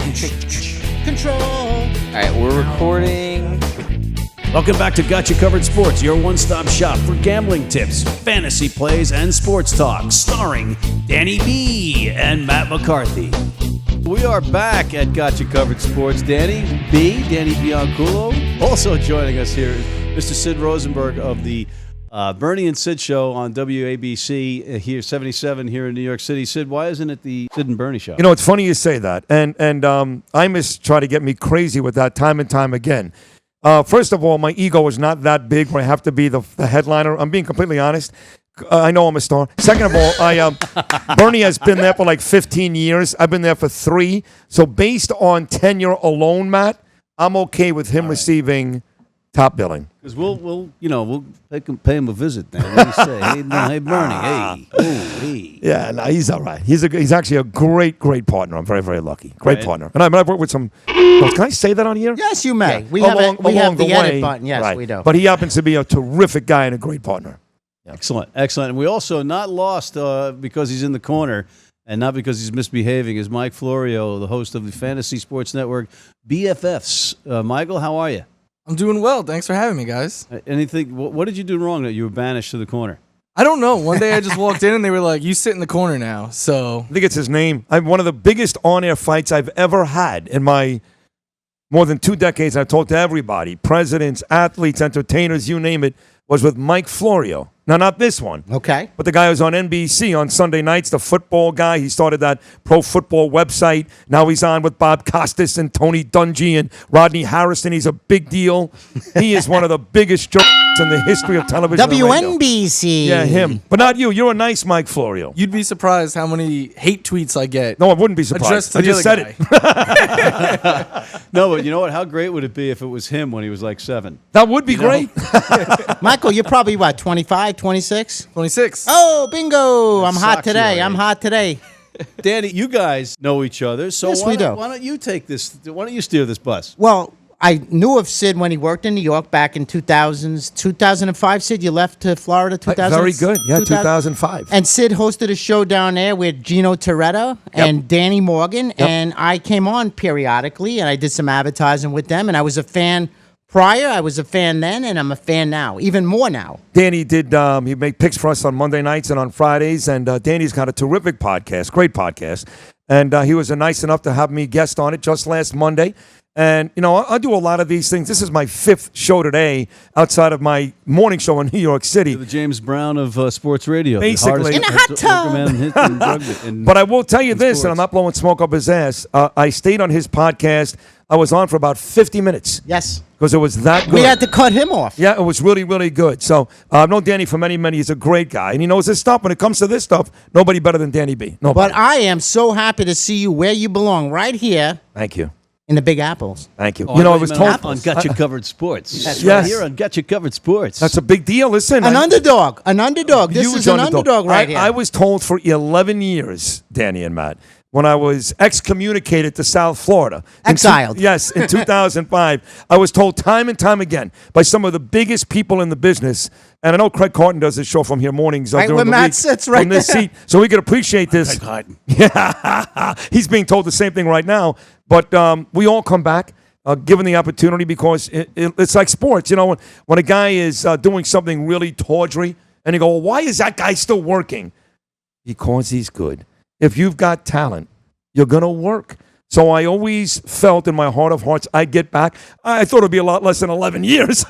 Control. All right, we're recording. Welcome back to Got You Covered Sports, your one-stop shop for gambling tips, fantasy plays, and sports talk, starring Danny B. and Matt McCarthy. We are back at Got You Covered Sports. Danny Bianculo. Also joining us here is Mr. Sid Rosenberg of the Bernie and Sid Show on WABC here, 77 here in New York City. Sid, why isn't it the Sid and Bernie Show? You know, it's funny you say that, and Imus try to get me crazy with that time and time again. First of all, my ego is not that big where I have to be the headliner. I'm being completely honest. I know I'm a star. Second of all, Bernie has been there for like 15 years. I've been there for 3. So based on tenure alone, Matt, I'm okay with him receiving top billing. Because we'll pay him a visit then. What do you say? Hey, Bernie, hey. Yeah, no, he's all right. He's actually a great partner. I'm very, very lucky. Great partner. And I've worked with some. Can I say that on here? Yes, you may. Yeah. We have the edit button. Yes, right. we do. But he happens to be a terrific guy and a great partner. Yeah. Excellent. And we also not lost because he's in the corner and not because he's misbehaving is Mike Florio, the host of the Fantasy Sports Network, BFFs. Michael, how are you? I'm doing well. Thanks for having me, guys. Anything? What did you do wrong that you were banished to the corner? I don't know. One day I just walked in and they were like, "You sit in the corner now." So I think it's his name. I have one of the biggest on-air fights I've ever had in my more than 2 decades. I've talked to everybody, presidents, athletes, entertainers, you name it, was with Mike Florio. Now, not this one. Okay. But the guy who's on NBC on Sunday nights, the football guy. He started that pro football website. Now he's on with Bob Costas and Tony Dungy and Rodney Harrison. He's a big deal. He is one of the biggest jokes in the history of television. WNBC. Yeah, him. But not you. You're a nice Mike Florio. you'd be surprised how many hate tweets I get. No, I wouldn't be surprised. Addressed to I the just other said guy. it. No, but you know what? How great would it be if it was him when he was like 7? That would be great. Michael, you're probably, 25, 26? 26. Oh, bingo. I'm hot sucks, you today. are, I'm eh? hot today. Danny, you guys know each other, so Yes, we do. why don't you take this? Why don't you steer this bus? Well, I knew of Sid when he worked in New York back in 2005. Sid, you left to Florida 2000? Very good. Yeah, 2005. And Sid hosted a show down there with Gino Toretta and Danny Morgan. And I came on periodically, and I did some advertising with them. And I was a fan prior. I was a fan then, and I'm a fan now, even more now. Danny did, he made picks for us on Monday nights and on Fridays. And Danny's got a terrific podcast, great podcast. And he was nice enough to have me guest on it just last Monday. And, you know, I do a lot of these things. This is my 5th show today outside of my morning show in New York City. You're the James Brown of sports radio. Basically. In a hot tub. But I will tell you this, and I'm not blowing smoke up his ass. I stayed on his podcast. I was on for about 50 minutes. Yes. Because it was that good. We had to cut him off. Yeah, it was really, really good. So I've known Danny for many, many. He's a great guy. And he knows his stuff. When it comes to this stuff, nobody better than Danny B. Nobody. But I am so happy to see you where you belong, right here Thank you. in the Big Apples. Thank you. Oh, you know, I was told. on Got You Covered Sports. That's right. Here on Got You Covered Sports. That's a big deal. Listen. An underdog. This Huge is an underdog right here. I was told for 11 years, Danny and Matt, when I was excommunicated to South Florida. Exiled. Yes, in 2005. I was told time and time again by some of the biggest people in the business, and I know Craig Carton does his show from here mornings Right during where the Matt week, sits right from this there. seat, so we could appreciate this. Craig Carton. Yeah, he's being told the same thing right now. But we all come back. Given the opportunity, because it's like sports. You know, when a guy is doing something really tawdry, and you go, well, why is that guy still working? Because he's good. If you've got talent, you're going to work. So I always felt in my heart of hearts I'd get back. I thought it would be a lot less than 11 years.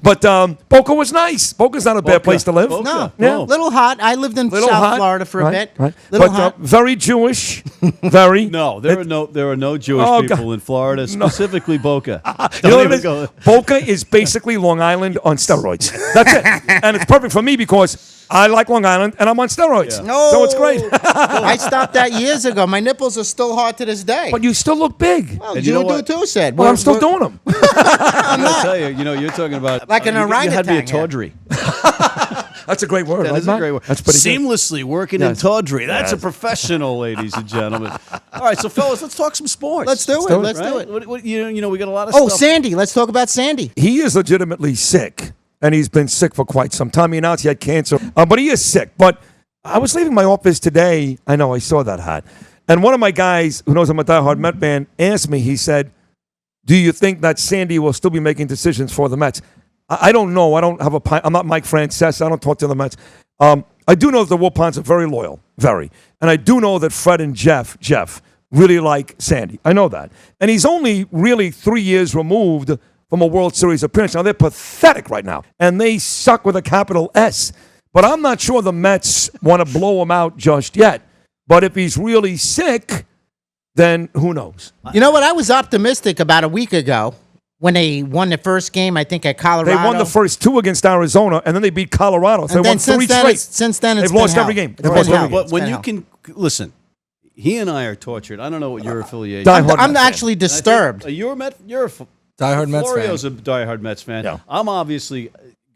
But Boca was nice. Boca's not a bad place to live. Boca. No, Yeah. little hot. I lived in South Florida for a bit. Right. Little But hot. very Jewish. Very. No, there are no Jewish people in Florida, specifically Boca. You know what even it is? go- Boca is basically Long Island on steroids. That's it. And it's perfect for me because I like Long Island and I'm on steroids. Yeah. No. So it's great. I stopped that years ago. My nipples are still hard to this day. But you still look big. Well, And you you know do what? too, Sid. Well, I'm still doing them. I'm gonna tell you, you're talking about Like an you had to be a orangutan, yeah. tawdry. That's a great word. That right, is a Matt? great word. That's pretty good. Seamlessly working Yes. in tawdry. That's Yes. a professional, ladies and gentlemen. All right, so fellas, let's talk some sports. Let's do it. Let's do Right? it. What, you know, we got a lot of Oh, stuff. Sandy. Let's talk about Sandy. He is legitimately sick, and he's been sick for quite some time. He announced he had cancer, but he is sick. But I was leaving my office today. I know, I saw that hat. And one of my guys who knows I'm a diehard Met fan asked me, he said, do you think that Sandy will still be making decisions for the Mets? I don't know. I'm not Mike Francesa. I don't talk to the Mets. I do know that the Wilpons are very loyal, very. And I do know that Fred and Jeff really like Sandy. I know that. And he's only really 3 years removed from a World Series appearance. Now, they're pathetic right now, and they suck with a capital S. But I'm not sure the Mets want to blow him out just yet. But if he's really sick, then who knows? You know what? I was optimistic about a week ago when they won the first game, I think, at Colorado. They won the first 2 against Arizona, and then they beat Colorado. So and they won 3 straight. Since then, they've lost every game. They've lost every game. But when you can listen, he and I are tortured. I don't know what your affiliation. I'm actually disturbed. You're a Met. You're a diehard Mets fan. Florio's a diehard Mets fan. Yeah. I'm obviously.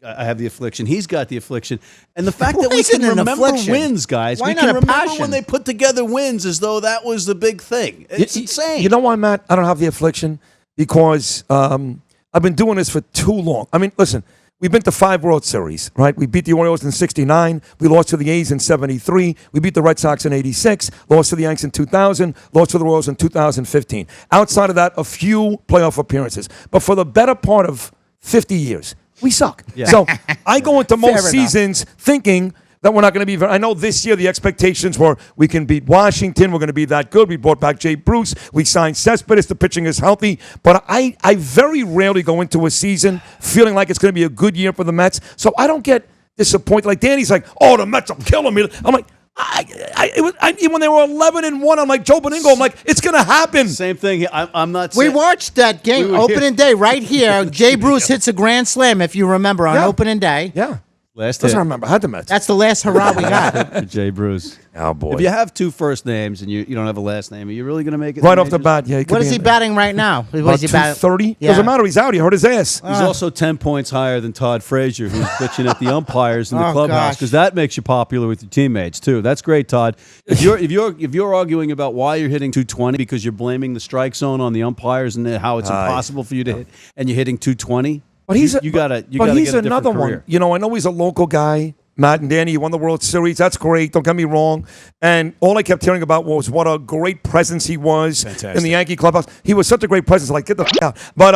I have the affliction. He's got the affliction. And the fact that we can remember wins, guys. Why we not can a remember passion? when they put together wins as though that was the big thing. It's insane. You know why, Matt? I don't have the affliction because I've been doing this for too long. I mean, listen, we've been to 5 World Series, right? We beat the Orioles in 69. We lost to the A's in 73. We beat the Red Sox in 86. Lost to the Yankees in 2000. Lost to the Royals in 2015. Outside of that, a few playoff appearances. But for the better part of 50 years, we suck. Yeah. So I go into most seasons thinking that we're not going to be I know this year the expectations were we can beat Washington. We're going to be that good. We brought back Jay Bruce. We signed Cespedes. The pitching is healthy. But I very rarely go into a season feeling like it's going to be a good year for the Mets. So I don't get disappointed. Like Danny's like, oh, the Mets are killing me. I'm like, when they were 11-1, I'm like Joe Beningo. I'm like, it's going to happen. Same thing. I'm not. We watched that game opening day right here. Jay Bruce hits a grand slam, if you remember, on opening day. Yeah. Last hit. I remember. I had the Mets. That's the last hurrah we got. Jay Bruce. Oh, boy. If you have 2 first names and you don't have a last name, are you really going to make it? Right off the bat, yeah. What is he batting right now? What is he batting? 230? Yeah. Doesn't matter. He's out. He hurt his ass. He's also 10 points higher than Todd Frazier, who's bitching at the umpires in the clubhouse, because that makes you popular with your teammates too. That's great, Todd. If you're arguing about why you're hitting 220 because you're blaming the strike zone on the umpires and how it's impossible for you to hit, and you're hitting 220, but he's you gotta he's get a another different one. career. You know, I know he's a local guy. Matt and Danny, you won the World Series. That's great. Don't get me wrong. And all I kept hearing about was what a great presence he was in the Yankee clubhouse. He was such a great presence. Like, get the f*** out. But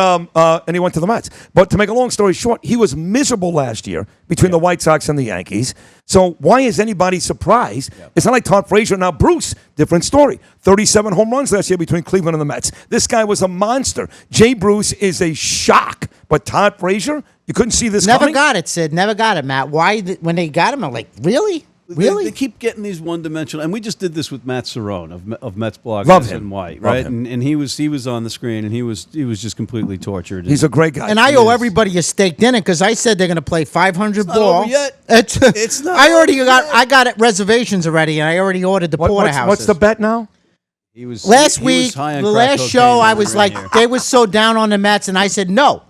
and he went to the Mets. But to make a long story short, he was miserable last year between the White Sox and the Yankees. So why is anybody surprised? It's not like Todd Frazier. Now, Bruce, different story. 37 home runs last year between Cleveland and the Mets. This guy was a monster. Jay Bruce is a shock. But Todd Frazier, you couldn't see this Never coming? got it, Sid. Never got it, Matt. Why, when they got him, I'm like, really? Really? They keep getting these one-dimensional, and we just did this with Matt Cerrone of Mets blog. Love him. And White, right? And he was on the screen, and he was just completely tortured. He's a great guy. And I owe everybody a steak dinner because I said they're going to play 500 It's ball. not over yet. It's not. I got it reservations already, and I already ordered the porterhouses. What's the bet now? He was last he week. was high on The crack last cocaine show, I when was we were in like, here. they were so down on the Mets, and I said no.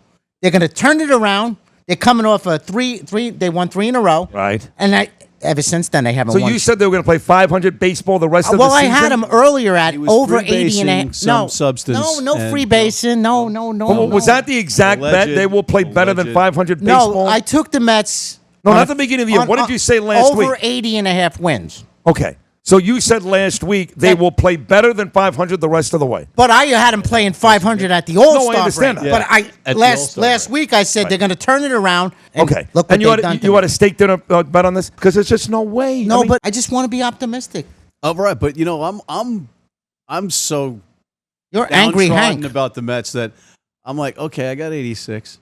They're going to turn it around. They're coming off a three. They won 3 in a row. Right. And ever since then, they haven't won. So you said they were going to play 500 baseball the rest of the well, season? I had them earlier at He was over free 80 and a basing some substance No and- free basing. No. Was that the exact bet? Alleged- They will play better than alleged. 500 No, baseball? I took the Mets. No, not the beginning of the year. What did you say last week? Over 80 and a half wins. Okay. So you said last week they will play better than 500 the rest of the way. But I had them playing 500 at the All-Star I understand break. that. But At the last All-Star week I said they're going to turn it around. And Okay. Look what and you they've done to you me. had a steak dinner bet on this? Because there's just no way. No, I mean, but I just want to be optimistic. Oh, right, but you know, I'm so You're angry, downtrodden Hank. about the Mets that I'm like, okay, I got 86.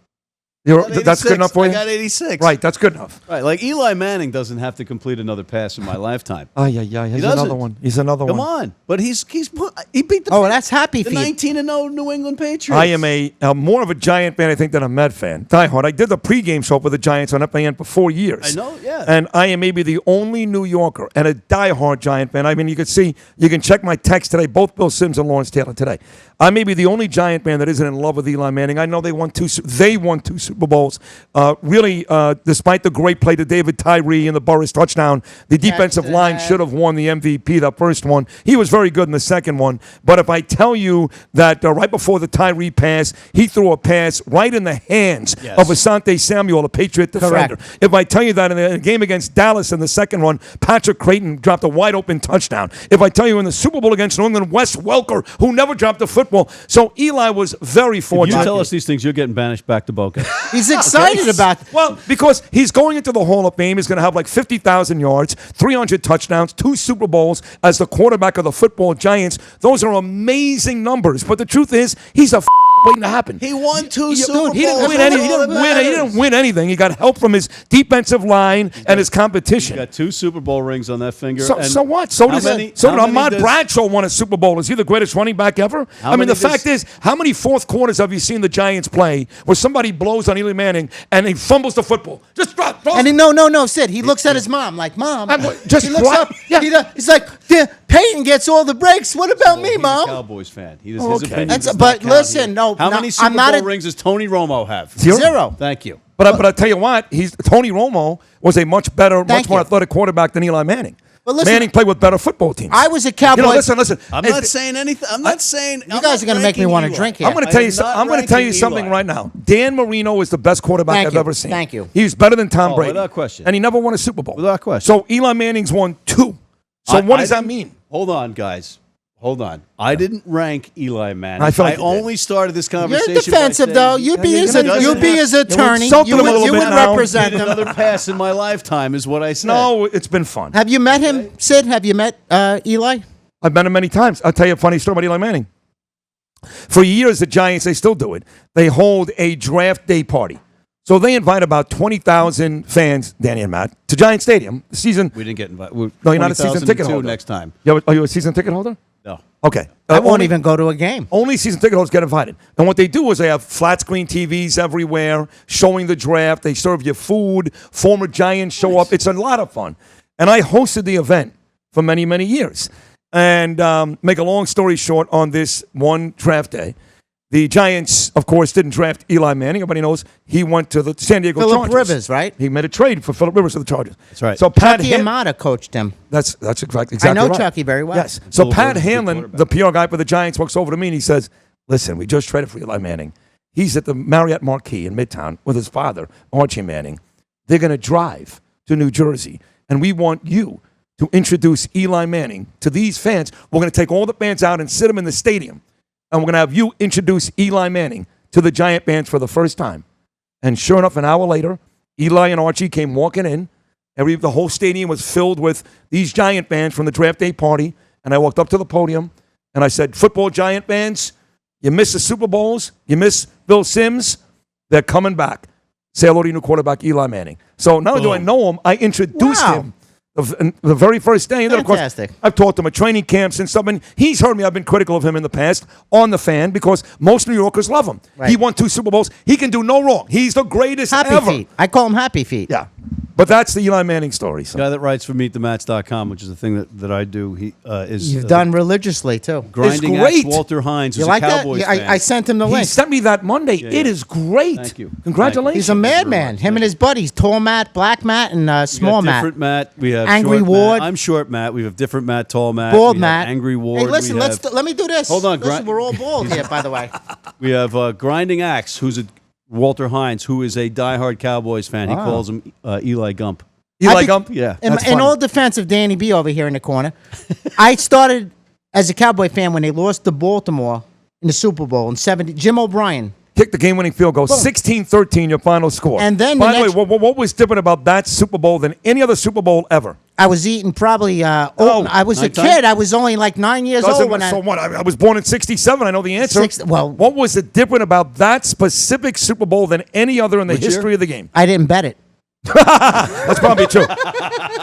that's good enough for you? I got 86. Right, that's good enough. Right, like Eli Manning doesn't have to complete another pass in my lifetime. Oh, yeah. He's doesn't. another one. He's another Come one. on, but he beat the That's happy the for you. 19-0 New England Patriots. I am a more of a Giant fan, I think, than a Met fan. Diehard. I did the pregame show for the Giants on FAN for 4 years. I know, yeah. And I am maybe the only New Yorker and a diehard Giant fan. I mean, you can check my text today, both Bill Sims and Lawrence Taylor today. I may be the only Giant fan that isn't in love with Eli Manning. I know they won two Super Super Bowls. Really, despite the great play to David Tyree and the Burris touchdown, the defensive line should have won the MVP, that first one. He was very good in the second one. But if I tell you that right before the Tyree pass, he threw a pass right in the hands of Asante Samuel, a Patriot defender. If I tell you that in the game against Dallas in the second one, Patrick Creighton dropped a wide open touchdown. If I tell you in the Super Bowl against New England, Wes Welker, who never dropped a football. So Eli was very fortunate. If you tell us these things, you're getting banished back to Boca. He's excited about it. Well, because he's going into the Hall of Fame. He's going to have like 50,000 yards, 300 touchdowns, 2 Super Bowls as the quarterback of the football Giants. Those are amazing numbers. But the truth is, he's a waiting to happen. He won 2 Super Bowls. He didn't win anything. He got help from his defensive line and his competition. He got 2 Super Bowl rings on that finger. So what? So did Ahmad Bradshaw won a Super Bowl. Is he the greatest running back ever? I mean, the fact is, how many fourth quarters have you seen the Giants play where somebody blows on Eli Manning and he fumbles the football? Just drop. And no, Sid. He looks at his mom like, Mom. Just he looks up. Yeah. He's like, Peyton gets all the breaks. What about me, He's Mom? a Cowboys fan. His opinion does not But count listen, here. no. How many Super Bowl rings does Tony Romo have? Zero. Thank you. But I tell you what, Tony Romo was a much better, much more athletic quarterback than Eli Manning. But listen, Manning played with better football teams. I was a Cowboy. Listen. I'm not saying anything. I'm not saying. You guys are going to make me want to drink here. I'm going to tell you something right now. Dan Marino is the best quarterback I've ever seen. Thank you. He was better than Tom Brady. Without question. And he never won a Super Bowl. Without question. So Eli Manning's won 2. So what does that mean? Hold on, guys. Hold on. I didn't rank Eli Manning. I feel like you only started this conversation. You're defensive, though. You'd be his attorney. You would represent him. Another pass in my lifetime is what I said. No, it's been fun. Have you met him, Sid? Have you met Eli? I've met him many times. I'll tell you a funny story about Eli Manning. For years, the Giants, they still do it. They hold a draft day party. So they invite about 20,000 fans, Danny and Matt, to Giant Stadium. The season. We didn't get invited. No, you're not a season ticket holder. Next time. Are you a season ticket holder? No. Okay. I won't even go to a game. Only season ticket holders get invited. And what they do is they have flat screen TVs everywhere showing the draft. They serve you food. Former Giants show up. It's a lot of fun. And I hosted the event for many, many years. And make a long story short, on this one draft day, the Giants, of course, didn't draft Eli Manning. Everybody knows he went to the San Diego Chargers. Phillip Rivers, right? He made a trade for Phillip Rivers to the Chargers. That's right. So Pat Chucky Amata coached him. That's exactly I know right. Chucky very well. Yes. So Bill Pat Burns is a good Hanlon, quarterback. the PR guy for the Giants, walks over to me and he says, listen, we just traded for Eli Manning. He's at the Marriott Marquis in Midtown with his father, Archie Manning. They're going to drive to New Jersey, and we want you to introduce Eli Manning to these fans. We're going to take all the fans out and sit them in the stadium, and we're going to have you introduce Eli Manning to the Giant fans for the first time. And sure enough, an hour later, Eli and Archie came walking in. The whole stadium was filled with these Giant fans from the draft day party. And I walked up to the podium, and I said, football Giant fans, you miss the Super Bowls, you miss Bill Sims, they're coming back. Say hello to your new quarterback, Eli Manning. So not only do I know him, I introduced him the very first day. And then, of course, I've talked to him at training camps and stuff. And he's heard me. I've been critical of him in the past on the fan because most New Yorkers love him. Right. He won 2 Super Bowls. He can do no wrong. He's the greatest Happy ever. Feet. I call him Happy Feet. Yeah. But that's the Eli Manning story. So. The guy that writes for MeetTheMats.com, which is the thing that I do, he is You've done religiously, too. Grinding It's great. Axe Walter Hines, You who's like a that? Cowboys Yeah, fan. I sent him the He link. sent me that Monday. Yeah. It is great. Thank you. Congratulations. He's a madman. Him and his buddies, Tall Matt, Black Matt, and Small Matt. Different Matt. We have Angry short Ward. Matt. I'm short Matt. We have different Matt, tall Matt. Bald we have Matt. Angry Ward. Hey, listen, We have- let me do this. Hold on, Listen, we're all bald here, by the way. We have Grinding Axe, who's a Walter Hines, who is a diehard Cowboys fan. He calls him Eli Gump. Eli Gump? Yeah. In all defense of Danny B over here in the corner, I started as a Cowboy fan when they lost to Baltimore in the Super Bowl in 70. Jim O'Brien. Kicked the game-winning field goal, 16-13, your final score. And then by the way, what was different about that Super Bowl than any other Super Bowl ever? I was eating probably. I was a nighttime? kid. I was only like 9 years old when I was born in '67. I know the answer. Well, what was it different about that specific Super Bowl than any other in the history of the game? I didn't bet it. That's probably true.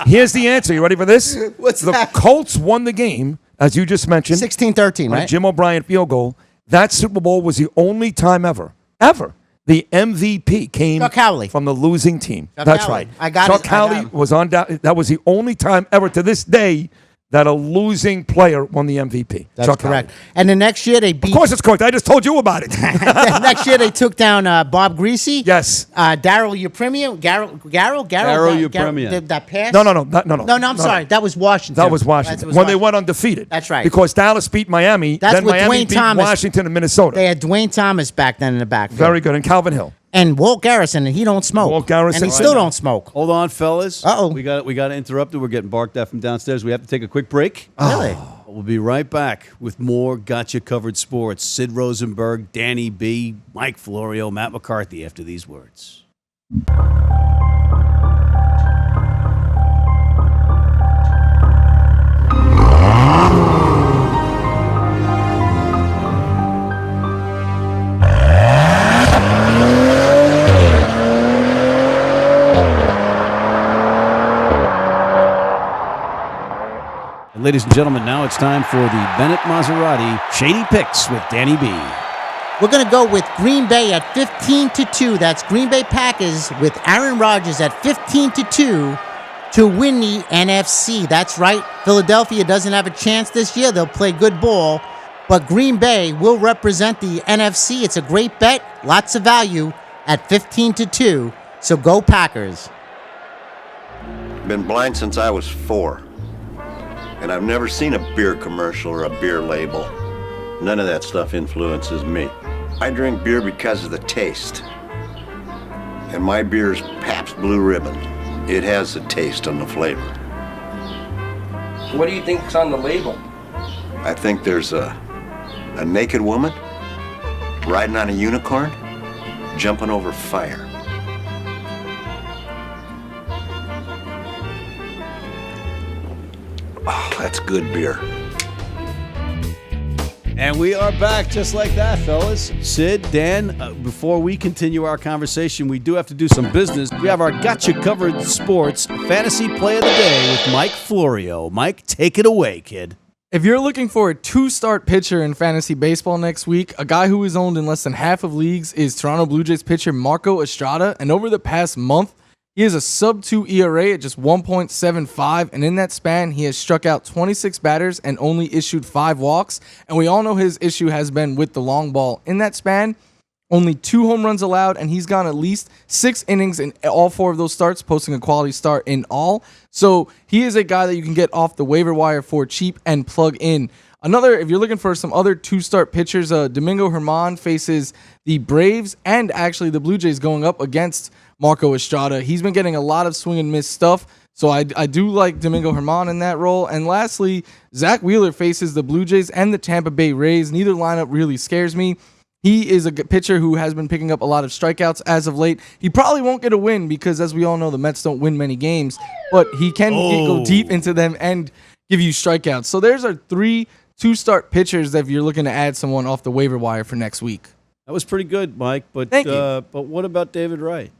Here's the answer. You ready for this? What's the that? Colts won the game, as you just mentioned. 16-13, on a right? Jim O'Brien field goal. That Super Bowl was the only time ever, the MVP came Chuck Howley. from the losing team. Chuck That's Howley. right. I got Chuck it. I got Howley him. was on. That was the only time ever to this day that a losing player won the MVP. That's Chuck correct. Howard. And the next year they beat. Of course it's correct. I just told you about it. Next year they took down Bob Greasy. Yes. Daryl Upremian. Daryl Upremian. That pass. No. No, I'm sorry. That was Washington. That was Washington. When they went undefeated. That's right. Because Dallas beat Miami. That's then with Miami Dwayne beat Thomas. Washington and Minnesota. They had Dwayne Thomas back then in the backfield. Very good. And Calvin Hill. And Walt Garrison, and he don't smoke. Walt Garrison, and he right. still don't smoke. Hold on, fellas. Uh-oh. We got to interrupt. We're getting barked at from downstairs. We have to take a quick break. Really? We'll be right back with more Gotcha Covered Sports. Sid Rosenberg, Danny B, Mike Florio, Matt McCarthy after these words. Ladies and gentlemen, now it's time for the Bennett Maserati Shady Picks with Danny B. We're going to go with Green Bay at 15-2. That's Green Bay Packers with Aaron Rodgers at 15-2 to win the NFC. That's right. Philadelphia doesn't have a chance this year. They'll play good ball. But Green Bay will represent the NFC. It's a great bet. Lots of value at 15-2. So go Packers. Been blind since I was 4. And I've never seen a beer commercial or a beer label. None of that stuff influences me. I drink beer because of the taste. And my beer's Pabst Blue Ribbon. It has the taste and the flavor. What do you think's on the label? I think there's a naked woman riding on a unicorn, jumping over fire. Oh, that's good beer. And we are back just like that, fellas. Sid, Dan, before we continue our conversation, we do have to do some business. We have our Gotcha Covered Sports Fantasy Play of the Day with Mike Florio. Mike, take it away, kid. If you're looking for a 2-start pitcher in fantasy baseball next week, a guy who is owned in less than half of leagues is Toronto Blue Jays pitcher Marco Estrada. And over the past month, he has a sub-2 ERA at just 1.75, and in that span, he has struck out 26 batters and only issued 5 walks. And we all know his issue has been with the long ball. In that span, only 2 home runs allowed, and he's gone at least 6 innings in all 4 of those starts, posting a quality start in all. So he is a guy that you can get off the waiver wire for cheap and plug in. Another, if you're looking for some other 2-start pitchers, Domingo Germán faces the Braves and actually the Blue Jays going up against Marco Estrada. He's been getting a lot of swing and miss stuff, so I do like Domingo Germán in that role. And lastly, Zach Wheeler faces the Blue Jays and the Tampa Bay Rays. Neither lineup really scares me. He is a pitcher who has been picking up a lot of strikeouts as of late. He probably won't get a win because, as we all know, the Mets don't win many games, but he can go deep into them and give you strikeouts. So there's our 3 2-start pitchers that if you're looking to add someone off the waiver wire for next week. That was pretty good, Mike. But Thank you. But what about David Wright?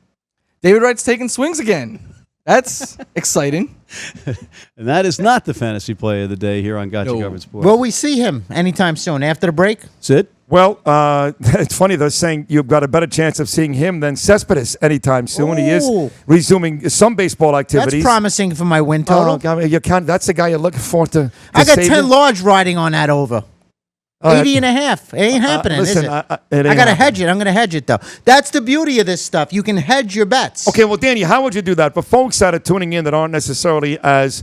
David Wright's taking swings again. That's exciting. And that is not the fantasy play of the day here on Gotcha No. Covered Sports. Will we see him anytime soon after the break? Sid? Well, it's funny. They're saying you've got a better chance of seeing him than Cespedes anytime soon. He is Ooh. resuming some baseball activities. That's promising for my win total. That's the guy you're looking for to I got save 10 you? large riding on that over. 80 and a half. It ain't happening, listen, is it? it I ain't got to happening. hedge it. I'm going to hedge it, though. That's the beauty of this stuff. You can hedge your bets. Okay, well, Danny, how would you do that? For folks that are tuning in that aren't necessarily as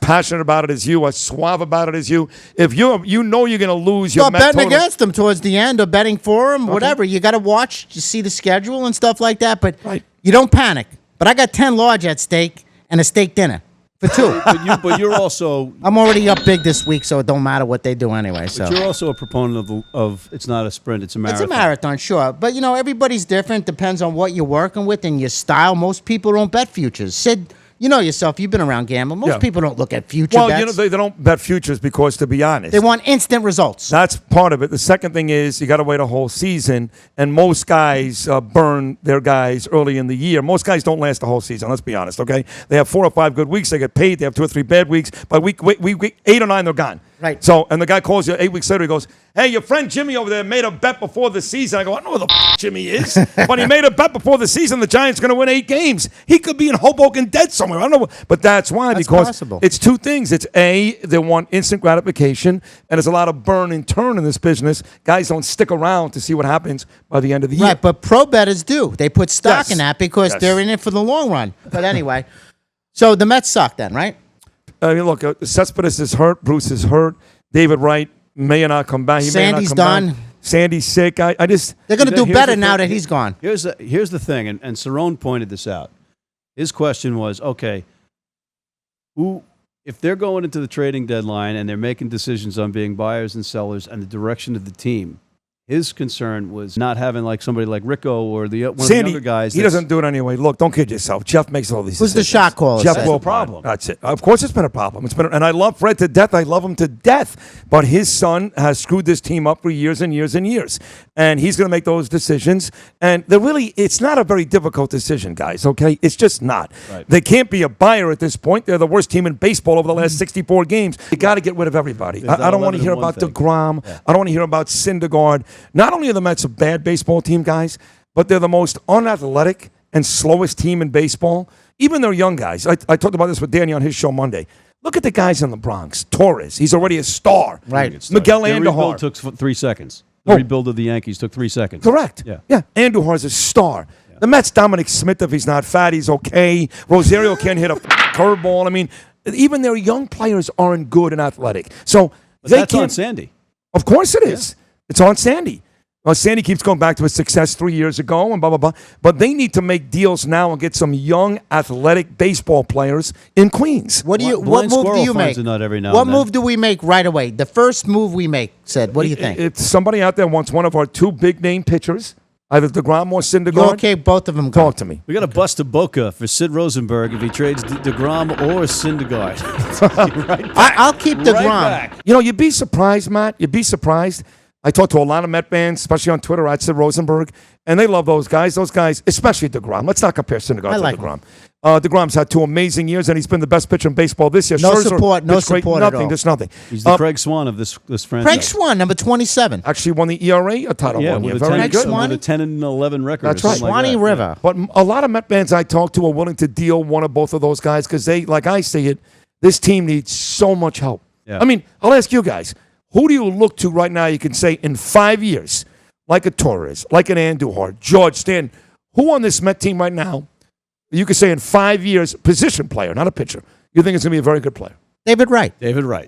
passionate about it as you, as suave about it as you, if you know you're going to lose your Start Met betting total, against them towards the end or betting for them, whatever. You got to watch, to see the schedule and stuff like that, but you don't panic. But I got 10 large at stake and a steak dinner for 2. But you're also I'm already up big this week, so it don't matter what they do anyway. So you're also a proponent of it's not a sprint, it's a marathon. It's a marathon, sure. But, everybody's different. Depends on what you're working with and your style. Most people don't bet futures. Sid, you know yourself. You've been around gambling. Most people don't look at future well, bets. they don't bet futures because, to be honest, They want instant results. that's part of it. The second thing is you got to wait a whole season, and most guys burn their guys early in the year. Most guys don't last the whole season. Let's be honest, okay? They have 4 or 5 good weeks. They get paid. They have 2 or 3 bad weeks. By week 8 or 9, they're gone. Right. So, and the guy calls you 8 weeks later. He goes, "Hey, your friend Jimmy over there made a bet before the season." I go, "I know who the Jimmy is, but he made a bet before the season. The Giants going to win 8 games. He could be in Hoboken dead somewhere. I don't know, but that's why because possible. it's 2 things. It's A, they want instant gratification, and there's a lot of burn and turn in this business. Guys don't stick around to see what happens by the end of the year. Right, but pro bettors do. They put stock Yes. in that because Yes. they're in it for the long run. But anyway, so the Mets suck then, right? I mean, look, Cespedes is hurt. Bruce is hurt. David Wright may not come back. He Sandy's may not come done. back. Sandy's sick. I just They're going to do Here's better the now thing. that he's gone. Here's the thing, and Cerrone pointed this out. His question was, okay, if they're going into the trading deadline and they're making decisions on being buyers and sellers and the direction of the team, his concern was not having like somebody like Rico or one of the younger guys. He doesn't do it anyway. Look, don't kid yourself. Jeff makes all these Who's the decisions. shot caller? Jeff That's Wilpon. the problem. That's it. Of course it's been a problem. And I love Fred to death. I love him to death. But his son has screwed this team up for years and years and years. And he's going to make those decisions. And it's not a very difficult decision, guys, okay? It's just not. Right. They can't be a buyer at this point. They're the worst team in baseball over the last 64 games. You got to get rid of everybody. I don't want to hear about DeGrom. Yeah. I don't want to hear about Syndergaard. Not only are the Mets a bad baseball team, guys, but they're the most unathletic and slowest team in baseball. Even their young guys. I talked about this with Danny on his show Monday. Look at the guys in the Bronx. Torres, he's already a star. Right. Miguel The rebuild Andujar. took 3 seconds. The Oh. rebuild of the Yankees took 3 seconds. Correct. Yeah. Andujar's a star. The Mets, Dominic Smith, if he's not fat, he's okay. Rosario can't hit a curveball. I mean, even their young players aren't good and athletic. So But they that's on can't. Sandy. Of course it is. It's on Sandy. Well, Sandy keeps going back to his success 3 years ago and blah, blah, blah. But they need to make deals now and get some young, athletic baseball players in Queens. What Blind move do squirrel you finds make? a nut every now What and then. move do we make right away? The first move we make, Sid. What do you think? If somebody out there wants one of our 2 big-name pitchers, either DeGrom or Syndergaard, You're okay, both of them go. talk to me. We got to bust a boca for Sid Rosenberg if he trades DeGrom or Syndergaard. I'll keep the Right Grom. back. You know, you'd be surprised, Matt. You'd be surprised. I talked to a lot of Met fans, especially on Twitter, at Sid Rosenberg, and they love those guys. Those guys, especially DeGrom. Let's not compare Syndergaard I to like DeGrom. DeGrom's had 2 amazing years, and he's been the best pitcher in baseball this year. No Scherzer support, no pitched great. support at Nothing, all. just nothing. He's the Craig Swan of this franchise. Craig Swan, number 27. Actually won the ERA title Yeah, one year. with a, Very 10, good. Swan. with a 10 and 11 record. That's or right. something like Swanee that. River. But a lot of Met fans I talk to are willing to deal one or both of those guys because they, like I see it, this team needs so much help. Yeah. I mean, I'll ask you guys, who do you look to right now you can say in 5 years, like a Torres, like an Andujar, George Stanton, who on this Met team right now, you could say in 5 years, position player, not a pitcher, you think it's going to be a very good player? David Wright. David Wright.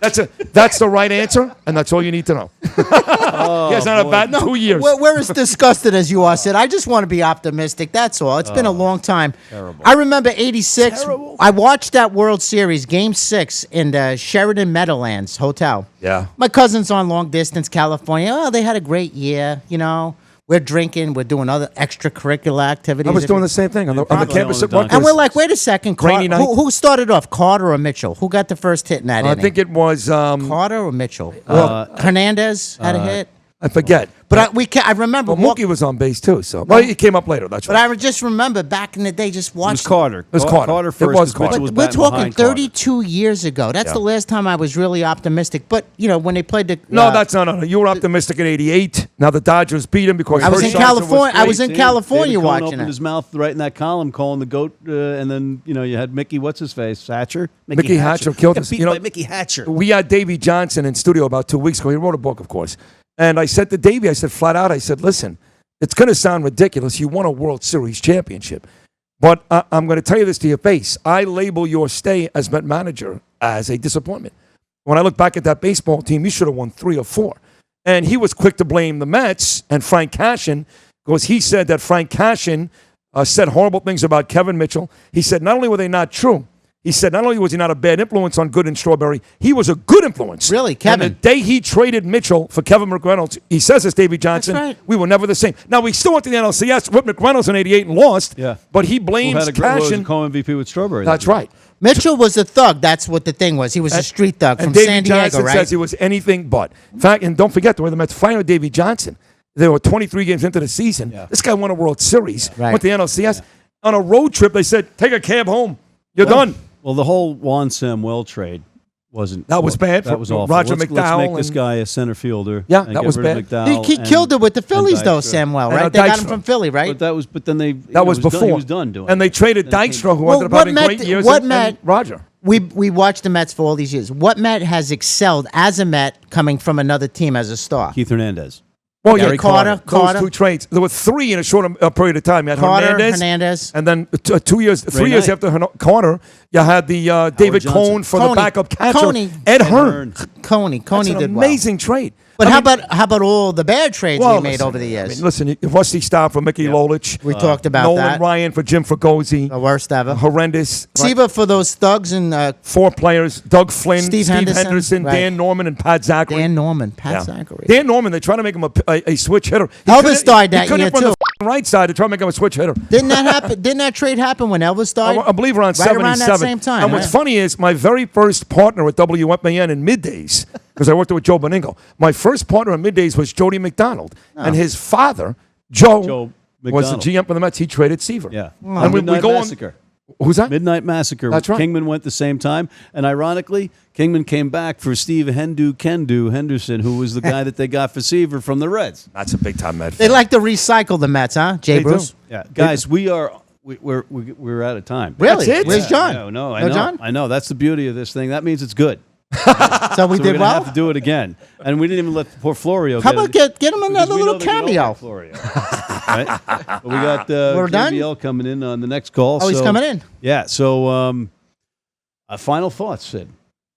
That's the right answer, and that's all you need to know. He has not a bad 2 years. We're as disgusted as you are, Sid. I just want to be optimistic. That's all. It's been a long time. Terrible. I remember '86. Terrible. I watched that World Series, Game 6, in the Sheridan Meadowlands Hotel. Yeah. My cousin's on long distance, California. Oh, they had a great year. You know, we're drinking. We're doing other extracurricular activities. I was doing the same thing on the probably campus know at the Rutgers. And we're like, wait a second. Rainy night. Who started off, Carter or Mitchell? Who got the first hit in that I inning? think it was, Carter or Mitchell? Hernandez had a hit. I forget. But I remember. Well, Mookie was on base too, so he came up later. That's But right. I just remember back in the day, just It was watching. Carter. It was Carter. Carter It first. was because Mitchell Carter. was We're batting talking behind Carter. 32 years ago. That's Yeah. the last time I was really optimistic. But you know, when they played the No, that's no. You were optimistic in '88. Now the Dodgers beat him because I was in Kershaw- California. I was in See, California David Cohn watching opened it. his mouth right in that column, calling the GOAT, and then you had Mickey. What's his face? Hatcher. Mickey Hatcher killed Got us. beat by Mickey Hatcher. We had Davey Johnson in studio about 2 weeks ago. He wrote a book, of course. And I said to Davey, I said flat out, I said, listen, it's going to sound ridiculous. You won a World Series championship. But I'm going to tell you this to your face. I label your stay as Met manager as a disappointment. When I look back at that baseball team, you should have won 3 or 4. And he was quick to blame the Mets and Frank Cashin because he said that Frank Cashin said horrible things about Kevin Mitchell. He said not only were they not true, he said not only was he not a bad influence on Good and Strawberry, he was a good influence. Really, Kevin? And the day he traded Mitchell for Kevin McReynolds, he says this, Davey Johnson, That's right. we were never the same. Now, we still went to the NLCS with McReynolds in '88 and lost, Yeah. but he Who blames had a great Cashin. co-MVP with Strawberry. That's right. Mitchell was a thug. That's what the thing was. He was a street thug from And Davey San Diego, Johnson right? says he was anything but. In fact, and don't forget, the way the Mets fired Davey Johnson, they were 23 games into the season. Yeah. This guy won a World Series, Right. went to the NLCS. On a road trip, they said, take a cab home. You're done. Well, the whole Juan Samuel trade wasn't. That was bad That for was awful. Roger Let's McDowell make this and- guy a center fielder. Yeah, and that get was rid of bad. McDowell He killed it with the Phillies, though, Dykstra. Samuel, And right? They got him Dykstra. from Philly, right? But then they. That was before. He was done doing. And they traded Then he Dykstra, who Well, ended up what having Met- great years. what and Met- Roger. We watched the Mets for all these years. What Met has excelled as a Met coming from another team as a star? Keith Hernandez. Well, Gary Carter. Those two trades. There were three in a short period of time. You had Carter, Hernandez, Hernandez. and then 3 years Knight. after Carter, you had the David Johnson. Cohn for the Coney. backup catcher, Coney. Ed Hearn. Coney That's an did well. amazing trade. But I how mean, about all the bad trades we made listen, over the years? I mean, listen, Rusty Staub for Mickey Lolich. We talked about Nolan that. Ryan for Jim Fregosi. The worst ever. Horrendous. Seaver for those thugs and 4 players: Doug Flynn, Steve Henderson, right. Dan Norman, and Pat Zachary. Dan Norman, Pat Yeah. Zachary. Dan Norman, they try to make him a switch hitter. He Elvis couldn't- died that he couldn't year, hit from too. the right side to try to make him a switch hitter. Didn't that happen? Didn't that trade happen when Elvis died? I believe around Right 77. around that same time, And what's right? funny is my very first partner at WFAN in middays, because I worked with Joe Beningo, my first partner in middays was Jody McDonald. And his father, Joe was the McDonald. GM for the Mets. He traded Seaver. Yeah. And we Midnight go Massacre. on. Who's that? Midnight Massacre. That's right. Kingman went the same time, and ironically, Kingman came back for Steve Kendu Henderson, who was the guy that they got for Seaver from the Reds. That's a big time Met. They like to recycle the Mets, huh? Jay They do. Bruce. Yeah, guys, we're out of time. Really? That's it? Where's John? No, I No know. John? I know. That's the beauty of this thing. That means it's good. So we So did we're gonna well. have to do it again, and we didn't even let poor Florio. How about get him another because we know little that you don't cameo? like Florio. Right? But we got We're done? JBL coming in on the next call. Oh, he's so- coming in. Yeah. So, final thoughts, Sid.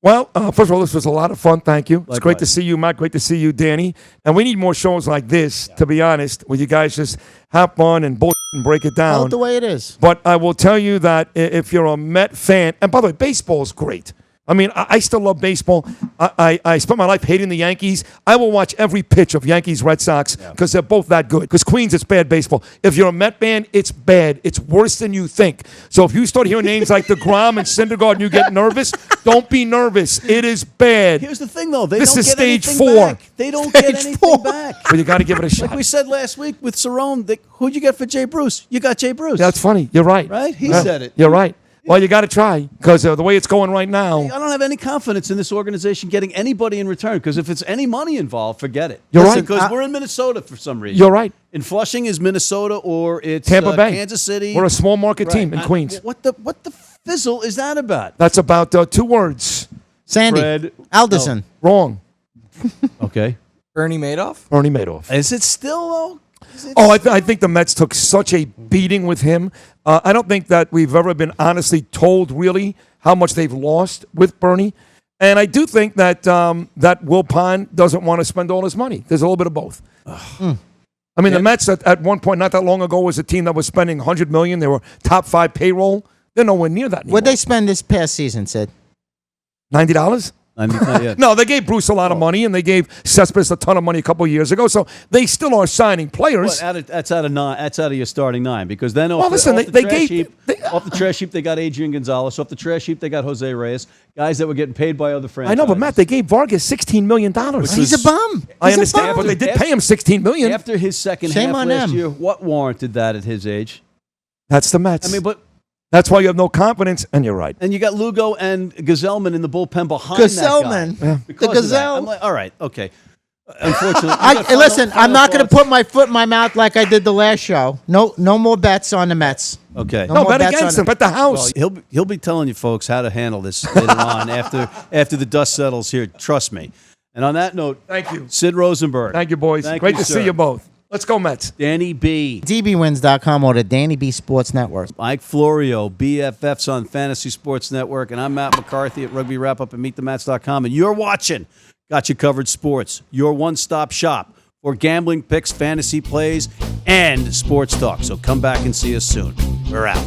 Well, first of all, this was a lot of fun. Thank you. It's great to Likewise. see you, Matt. Great to see you, Danny. And we need more shows like this, to be honest, where you guys just have fun and bullshit and break it Tell down. it the way it is. But I will tell you that if you're a Met fan, and by the way, baseball is great. I mean, I still love baseball. I spent my life hating the Yankees. I will watch every pitch of Yankees Red Sox because they're both that good. Because Queens, it's bad baseball. If you're a Met fan, it's bad. It's worse than you think. So if you start hearing names like DeGrom and Syndergaard and you get nervous, don't be nervous. It is bad. Here's the thing, though. They This don't is get stage anything 4. back. They don't get anything four. back. But you got to give it a shot. Like we said last week with Cerrone, who'd you get for Jay Bruce? You got Jay Bruce. That's funny. You're right. Right? He Yeah. said it. You're right. Well, you got to try because the way it's going right I now. don't have any confidence in this organization getting anybody in return because if it's any money involved, forget it. You're right. Because we're in Minnesota for some reason. You're right. In Flushing is Minnesota or it's Tampa Bay. Kansas City. We're a small market Right. team in Queens. What the fizzle is that about? That's about 2 words. Sandy. Fred- Alderson. Wrong. Okay. Bernie Madoff? Oh, Bernie Madoff. Is it still though? Oh, I think the Mets took such a beating with him. I don't think that we've ever been honestly told really how much they've lost with Bernie. And I do think that that Wilpon doesn't want to spend all his money. There's a little bit of both. I mean, the Mets at one point not that long ago was a team that was spending $100 million. They were top 5 payroll. They're nowhere near that anymore. What'd they spend this past season, Sid? $90? I mean, not yet. No, they gave Bruce a lot of money, and they gave Cespedes a ton of money a couple of years ago. So they still are signing players. That's out of 9. That's out of your starting 9 because then off, Well, listen, off the they trash gave- heap, off the trash heap they got Adrian Gonzalez. Off the trash heap they got Jose Reyes, guys that were getting paid by other I franchises. know, but Matt, they gave Vargas $16 million. He's a bum. I He's a understand, bum. but they did pay him $16 million. After his second Shame half on last them. year, what warranted that at his age? That's the Mets. I mean, but that's why you have no confidence, and you're right. and you got Lugo and Gazelman in the bullpen behind Gazelman. that guy. The Because of that. Gazelle. I'm like, all right, okay. Unfortunately, Listen, I'm not going to put my foot in my mouth like I did the last show. No more bets on the Mets. Okay. No No, more bet bets against on him. Bet the house. Well, he'll be telling you folks how to handle this later on after the dust settles here. Trust me. And on that note, Thank you. Sid Rosenberg. Thank you, boys. Thank Great you, to sir. see you both. Let's go, Mets. Danny B. DBWins.com or the Danny B Sports Network. Mike Florio, BFFs on Fantasy Sports Network, and I'm Matt McCarthy at Rugby Wrap Up and MeetTheMats.com, and you're watching Got You Covered Sports, your one-stop shop for gambling picks, fantasy plays, and sports talk. So come back and see us soon. We're out.